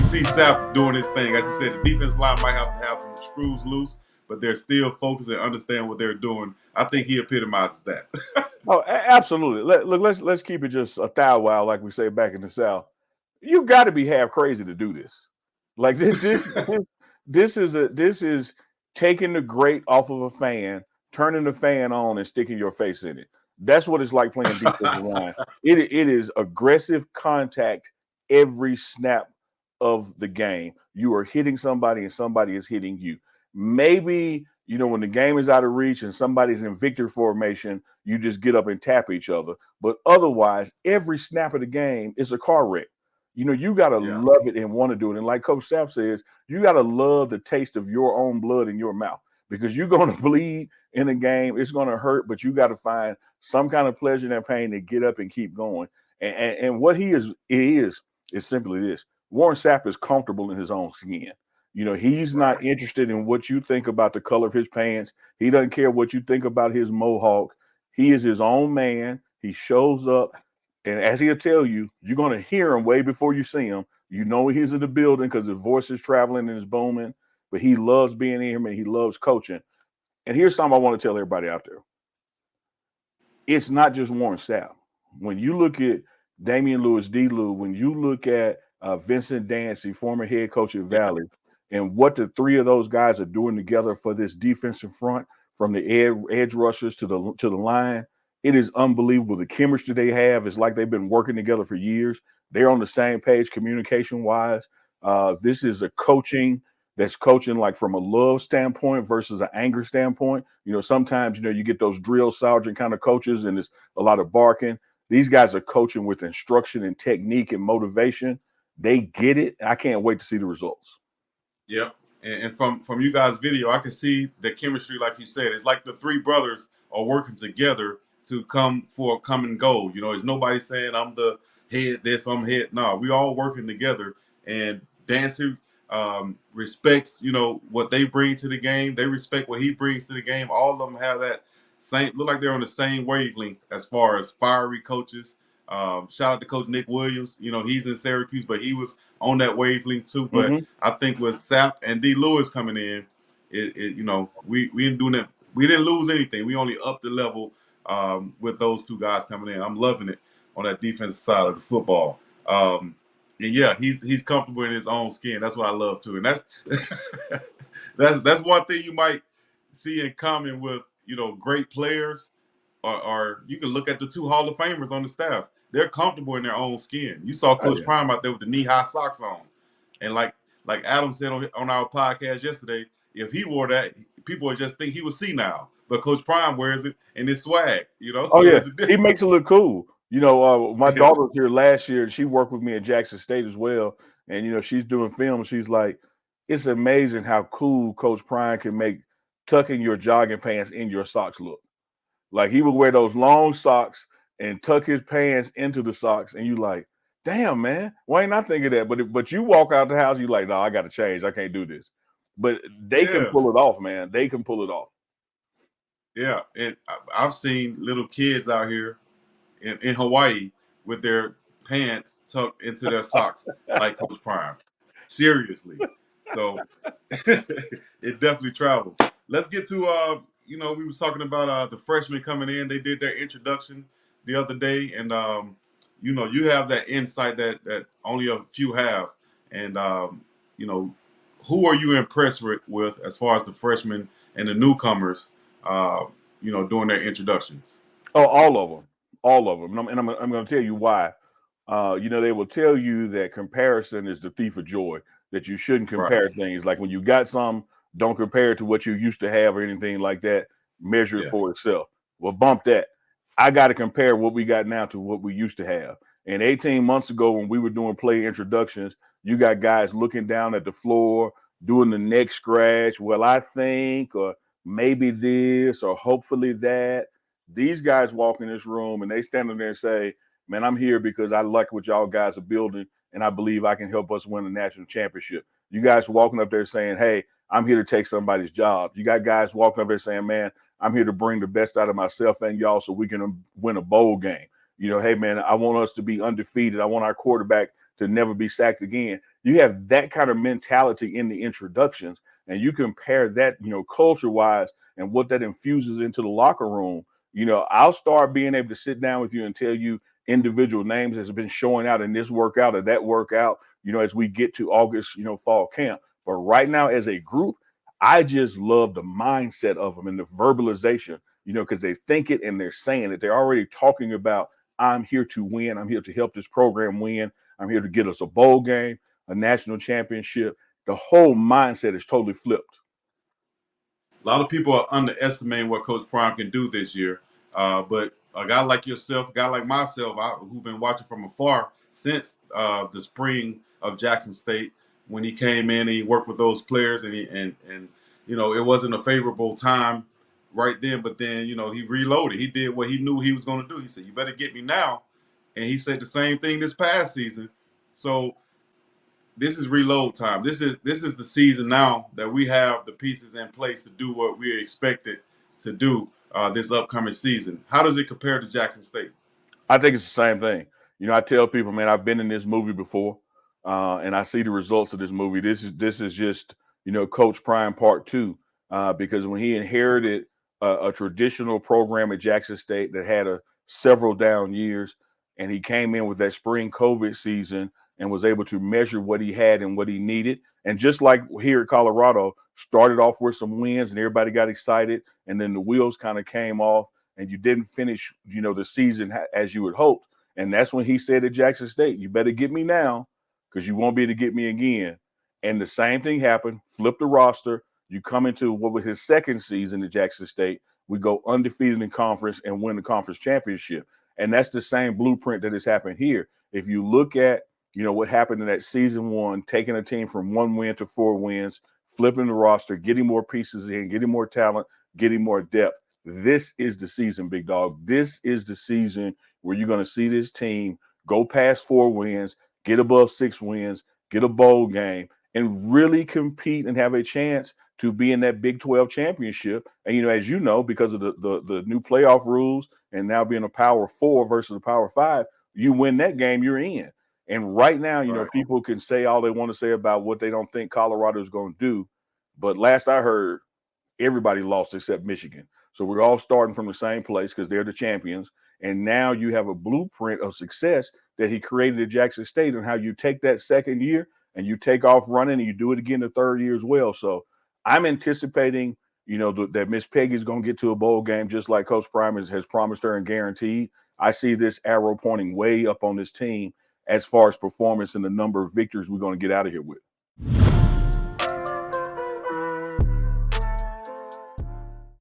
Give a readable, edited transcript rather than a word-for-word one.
see Sapp doing his thing. As you said, the defense line might have to have some screws loose, but they're still focused and understand what they're doing. I think he epitomizes that. Oh, absolutely. Look, let's keep it just a thou wow, like we say back in the South. You got to be half crazy to do this. Like this is taking the grate off of a fan, turning the fan on, and sticking your face in it. That's what it's like playing defensive line. It is aggressive contact every snap of the game. You are hitting somebody, and somebody is hitting you. Maybe when the game is out of reach and somebody's in victory formation, you just get up and tap each other. But otherwise, every snap of the game is a car wreck. You got to Yeah. love it and want to do it. And like Coach Sapp says, you got to love the taste of your own blood in your mouth because you're going to bleed in a game. It's going to hurt, but you got to find some kind of pleasure and pain to get up and keep going. And what he is simply this. Warren Sapp is comfortable in his own skin. He's not interested in what you think about the color of his pants. He doesn't care what you think about his mohawk. He is his own man. He shows up. And as he'll tell you, you're going to hear him way before you see him. You know he's in the building because his voice is traveling and is booming. But he loves being here, and he loves coaching. And here's something I want to tell everybody out there. It's not just Warren Sapp. When you look at Damian Lewis, D-Lew, when you look at Vincent Dancy, former head coach at Valley, and what the three of those guys are doing together for this defensive front, from the edge rushers to the line, it is unbelievable. The chemistry they have is like they've been working together for years. They're on the same page communication-wise. This is a coaching that's coaching like from a love standpoint versus an anger standpoint. Sometimes, you get those drill sergeant kind of coaches and there's a lot of barking. These guys are coaching with instruction and technique and motivation. They get it. I can't wait to see the results. Yep. And from you guys' video, I can see the chemistry, like you said. It's like the three brothers are working together to come for a common goal. It's nobody saying I'm the head this, I'm head. No, we all working together. And Dancy respects, what they bring to the game. They respect what he brings to the game. All of them have that same, look like they're on the same wavelength as far as fiery coaches. Shout out to Coach Nick Williams. He's in Syracuse, but he was on that wavelength too. But I think with Sapp and D. Lewis coming in, we didn't do that. We didn't lose anything. We only upped the level with those two guys coming in. I'm loving it on that defensive side of the football. And yeah, he's comfortable in his own skin. That's what I love too. And that's that's one thing you might see in common with great players. Or you can look at the two Hall of Famers on the staff. They're comfortable in their own skin. You saw Coach Prime out there with the knee-high socks on. And like Adam said on our podcast yesterday, if he wore that, people would just think he was senile. But Coach Prime wears it and it's swag, Oh, so yeah. it's He makes it look cool. My daughter was here last year, and she worked with me at Jackson State as well. And, she's doing film. She's like, it's amazing how cool Coach Prime can make tucking your jogging pants in your socks look. Like he would wear those long socks and tuck his pants into the socks, and you like, damn, man, why ain't I thinking that? But you walk out the house, you like, no, I got to change. I can't do this. But they can pull it off, man. They can pull it off. Yeah, and I've seen little kids out here in Hawaii with their pants tucked into their socks like Coach Prime. Seriously. So it definitely travels. Let's get to we was talking about the freshmen coming in. They did their introduction the other day, and you have that insight that only a few have. And who are you impressed with as far as the freshmen and the newcomers? Doing their introductions. Oh, all of them, and I'm going to tell you why. They will tell you that comparison is the thief of joy. That you shouldn't compare things. Like when you got some, don't compare it to what you used to have or anything like that. Measure it for itself. Well, bump that. I got to compare what we got now to what we used to have. And 18 months ago, when we were doing play introductions, you got guys looking down at the floor, doing the neck scratch. Well, I think, or maybe this, or hopefully that. These guys walk in this room and they stand in there and say, man, I'm here because I like what y'all guys are building, and I believe I can help us win the national championship. You guys walking up there saying, hey, I'm here to take somebody's job. You got guys walking up there saying, man, I'm here to bring the best out of myself and y'all so we can win a bowl game. Hey, man, I want us to be undefeated. I want our quarterback to never be sacked again. You have that kind of mentality in the introductions, and you compare that, culture wise and what that infuses into the locker room. I'll start being able to sit down with you and tell you individual names that's been showing out in this workout or that workout, as we get to August, fall camp. But right now, as a group, I just love the mindset of them and the verbalization, because they think it and they're saying it. They're already talking about, I'm here to win. I'm here to help this program win. I'm here to get us a bowl game, a national championship. The whole mindset is totally flipped. A lot of people are underestimating what Coach Prime can do this year. But a guy like yourself, a guy like myself, who've been watching from afar since the spring of Jackson State, when he came in and he worked with those players, and it wasn't a favorable time right then. But then he reloaded. He did what he knew he was going to do. He said, "You better get me now," and he said the same thing this past season. So this is reload time. This is the season now that we have the pieces in place to do what we're expected to do this upcoming season. How does it compare to Jackson State? I think it's the same thing. I tell people, man, I've been in this movie before, and I see the results of this movie. This is just Coach Prime Part 2, because when he inherited a traditional program at Jackson State that had several down years, and he came in with that spring COVID season and was able to measure what he had and what he needed, and just like here at Colorado, started off with some wins and everybody got excited, and then the wheels kind of came off and you didn't finish, the season as you had hoped. And that's when he said at Jackson State, you better get me now because you won't be able to get me again. And the same thing happened, flip the roster. You come into what was his second season at Jackson State. We go undefeated in conference and win the conference championship. And that's the same blueprint that has happened here. If you look at, what happened in that season one, taking a team from 1 win to 4 wins, flipping the roster, getting more pieces in, getting more talent, getting more depth. This is the season, big dog. This is the season where you're going to see this team go past 4 wins, get above 6 wins, get a bowl game, and really compete and have a chance to be in that Big 12 championship. And, as you know, because of the new playoff rules and now being a Power 4 versus a Power 5, you win that game, you're in. And right now, Right. people can say all they want to say about what they don't think Colorado is going to do. But last I heard, everybody lost except Michigan. So we're all starting from the same place because they're the champions. And now you have a blueprint of success that he created at Jackson State, and how you take that second year and you take off running and you do it again the third year as well. So I'm anticipating, that Miss Peggy's going to get to a bowl game just like Coach Prime has promised her and guaranteed. I see this arrow pointing way up on this team as far as performance and the number of victories we're going to get out of here with.